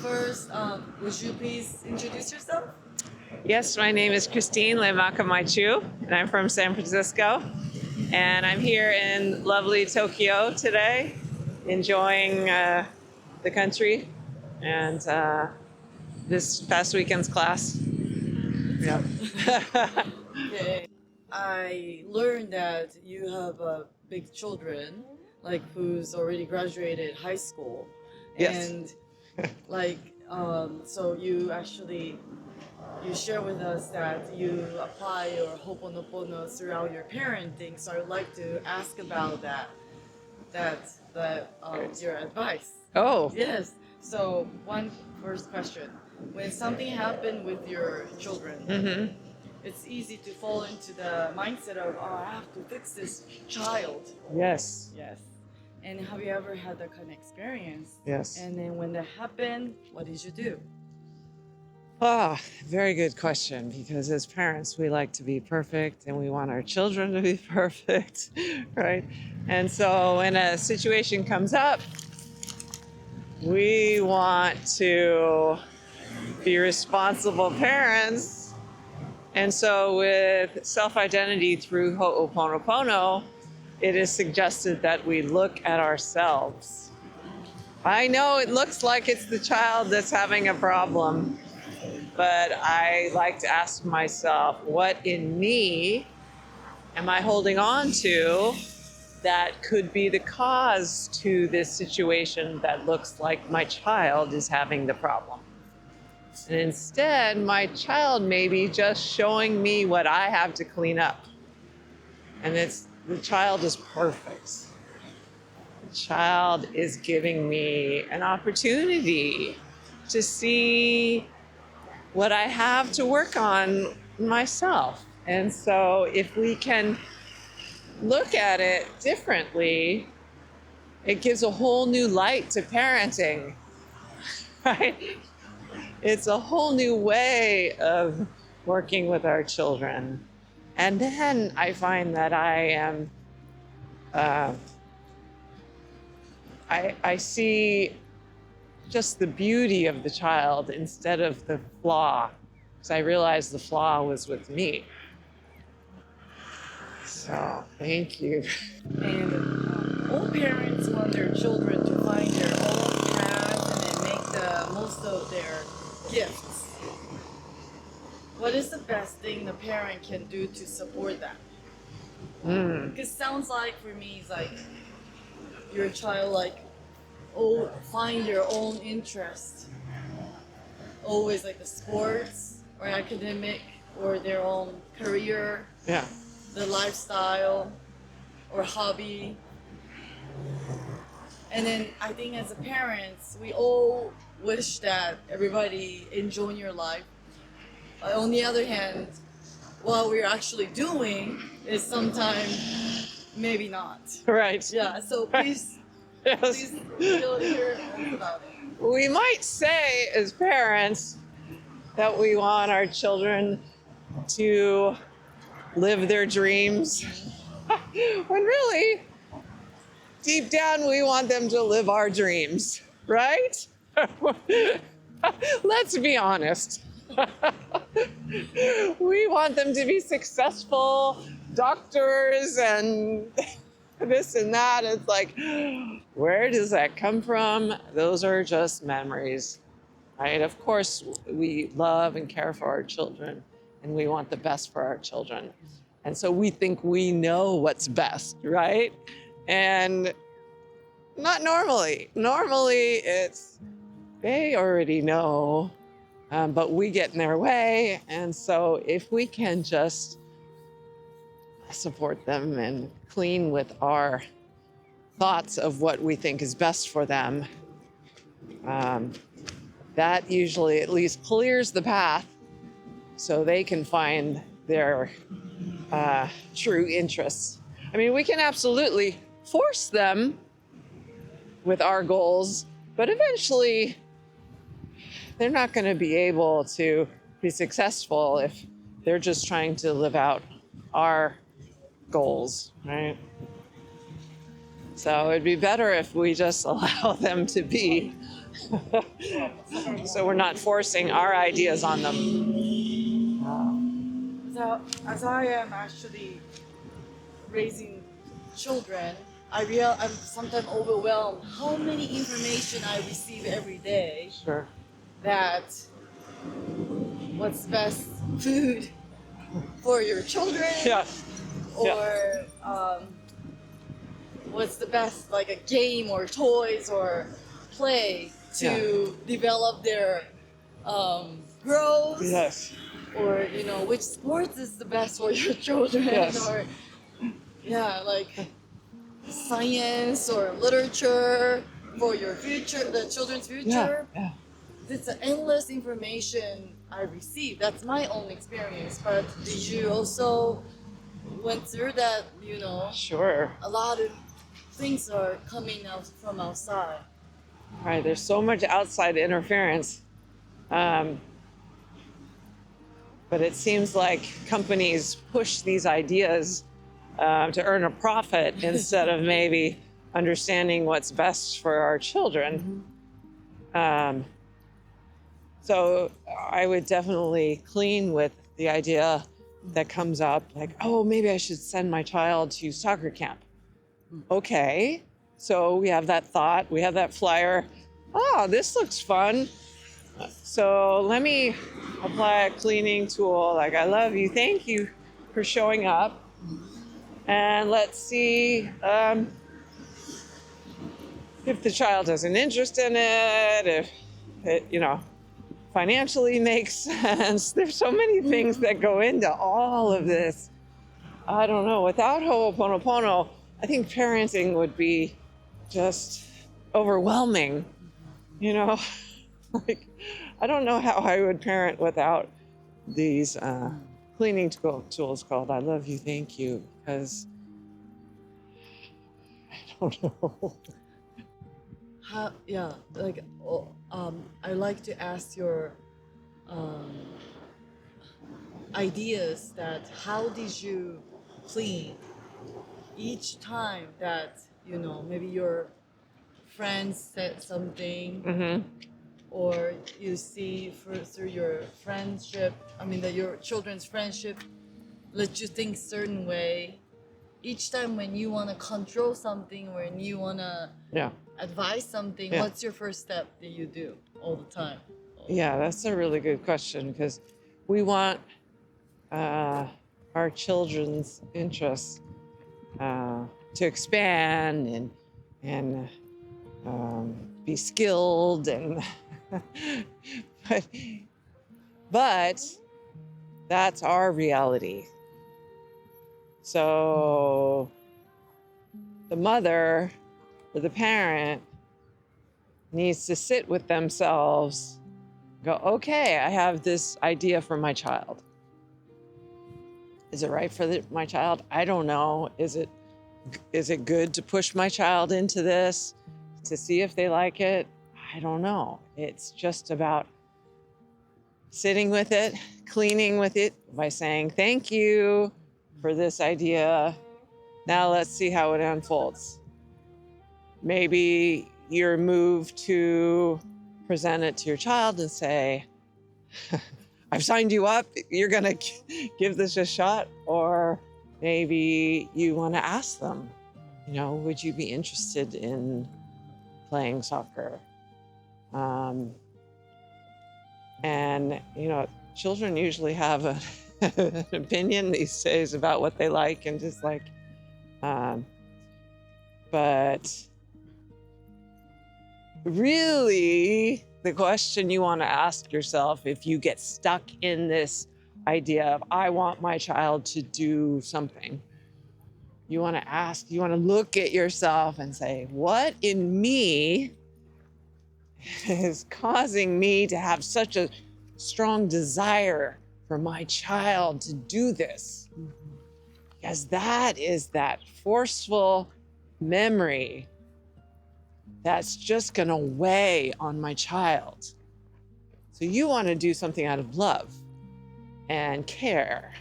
first, would you please introduce yourself? Yes, my name is Christine Lemakamachu, and I'm from San Francisco. And I'm here in lovely Tokyo today, enjoying the country and this past weekend's class. Yeah. Okay. I learned that you have big children, like who's already graduated high school, Yes. and like so you share with us that you apply your Ho'oponopono throughout your parenting. So I would like to ask about that. Your advice. Oh, Yes. So one first question: when something happened with your children, it's easy to fall into the mindset of, oh, I have to fix this child. yes. Yes. And have you ever had that kind of experience? Yes. And then when that happened, what did you do? Very good question, because as parents, we like to be perfect and we want our children to be perfect, right? And so when a situation comes up, we want to be responsible parents. And so with self-identity through Ho'oponopono, it is suggested that we look at ourselves. I know it looks like it's the child that's having a problem, but I like to ask myself, what in me am I holding on to that could be the cause to this situation that looks like my child is having the problem? And instead, my child may be just showing me what I have to clean up. And the child is perfect. The child is giving me an opportunity to see what I have to work on myself. And so if we can look at it differently, it gives a whole new light to parenting, right? It's a whole new way of working with our children. And then I find that I see just the beauty of the child instead of the flaw, because I realized the flaw was with me. So thank you. And all parents want their children to find their own path and then make the most of their gifts. What is the best thing the parent can do to support that? Because sounds like for me, it's like your child find their own interest. Always like the sports or academic or their own career, Yeah. the lifestyle or hobby. And then I think as a parents, we all wish that everybody enjoy your life. But on the other hand, what we're actually doing is sometimes maybe not. Right. Yeah, so please Yes. hear about it. We might say as parents that we want our children to live their dreams, when really, deep down, we want them to live our dreams, right? Let's be honest. We want them to be successful doctors and this and that. It's like, where does that come from? Those are just memories, right? Of course, we love and care for our children, and we want the best for our children. And so we think we know what's best, right? And not normally. Normally, it's they already know, but we get in their way. And so if we can just support them and clean with our thoughts of what we think is best for them, that usually at least clears the path so they can find their true interests. I mean, we can absolutely force them with our goals, but eventually they're not going to be able to be successful if they're just trying to live out our goals, right? So it'd be better if we just allow them to be So we're not forcing our ideas on them. So as I am actually raising children, I'm sometimes overwhelmed how many information I receive every day Sure. that what's best food for your children Yeah. or what's the best like a game or toys or play to develop their growth Yes. or which sports is the best for your children Yes. or like science or literature for your future, the children's future. Yeah. It's an endless information I receive. That's my own experience. But did you also went through that? Sure. A lot of things are coming out from outside. Right. There's so much outside interference. But it seems like companies push these ideas to earn a profit instead of maybe understanding what's best for our children. So I would definitely clean with the idea that comes up like, oh, maybe I should send my child to soccer camp. Okay, so we have that thought, we have that flyer. Oh, this looks fun. So let me apply a cleaning tool like, I love you, thank you for showing up. And let's see if the child has an interest in it, if it, financially makes sense. There's so many things that go into all of this. I don't know. Without Ho'oponopono, I think parenting would be just overwhelming. Like, I don't know how I would parent without these cleaning tools called I love you, thank you, because I don't know. I like to ask your ideas that how did you clean each time that maybe your friends said something or you see through your friendship, your children's friendship let you think certain way. Each time when you want to control something, when you want to advise something, what's your first step that you do all the time? Yeah, that's a really good question because we want our children's interests to expand and be skilled and but that's our reality. So the mother or the parent needs to sit with themselves, go, okay, I have this idea for my child. Is it right for my child? I don't know. Is it good to push my child into this to see if they like it? I don't know. It's just about sitting with it, cleaning with it by saying, thank you for this idea. Now let's see how it unfolds. Maybe you're moved to present it to your child and say, I've signed you up, you're gonna give this a shot. Or maybe you wanna ask them, would you be interested in playing soccer? And children usually have an opinion these days about what they like and dislike. But really, the question you want to ask yourself if you get stuck in this idea of, I want my child to do something, you want to look at yourself and say, what in me is causing me to have such a strong desire for my child to do this? Because that is that forceful memory that's just going to weigh on my child. So you want to do something out of love and care.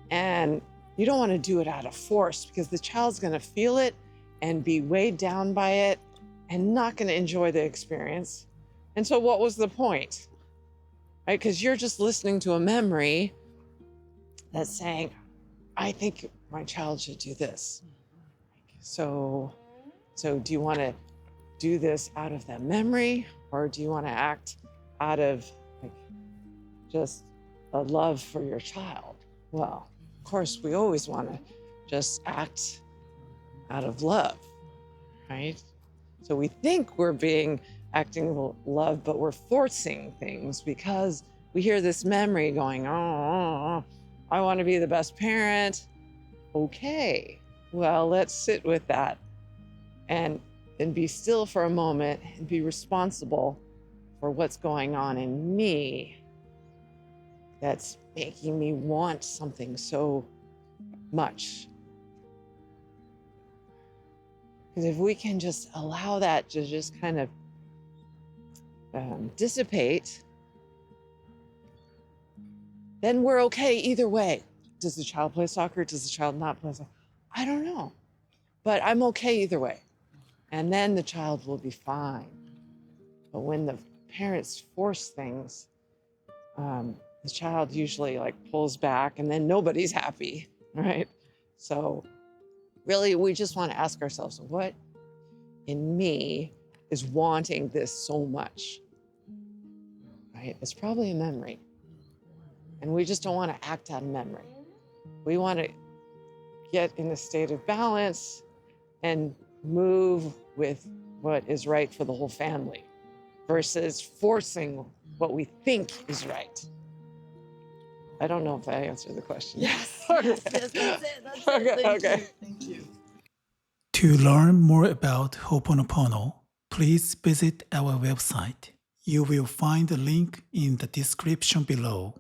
And you don't want to do it out of force because the child's going to feel it and be weighed down by it and not going to enjoy the experience. And so what was the point? Right? Because you're just listening to a memory that's saying, I think my child should do this. So do you want to do this out of that memory, or do you want to act out of like just a love for your child? Well, of course, we always want to just act out of love, right? So we think we're acting love, but we're forcing things because we hear this memory going, oh, I want to be the best parent. Okay, well, let's sit with that and be still for a moment and be responsible for what's going on in me that's making me want something so much. Because if we can just allow that to just kind of dissipate, then we're okay either way. Does the child play soccer? Does the child not play soccer? I don't know, but I'm okay either way. And then the child will be fine. But when the parents force things, the child usually like pulls back and then nobody's happy, right? So really, we just want to ask ourselves, what in me is wanting this so much, right? It's probably a memory. And we just don't want to act out of memory. We want to get in a state of balance and move with what is right for the whole family versus forcing what we think is right. I don't know if I answered the question. Yes, Okay. yes, that's it. That's Okay, it. Thank okay. you. Thank you. To learn more about Ho'oponopono, please visit our website. You will find the link in the description below.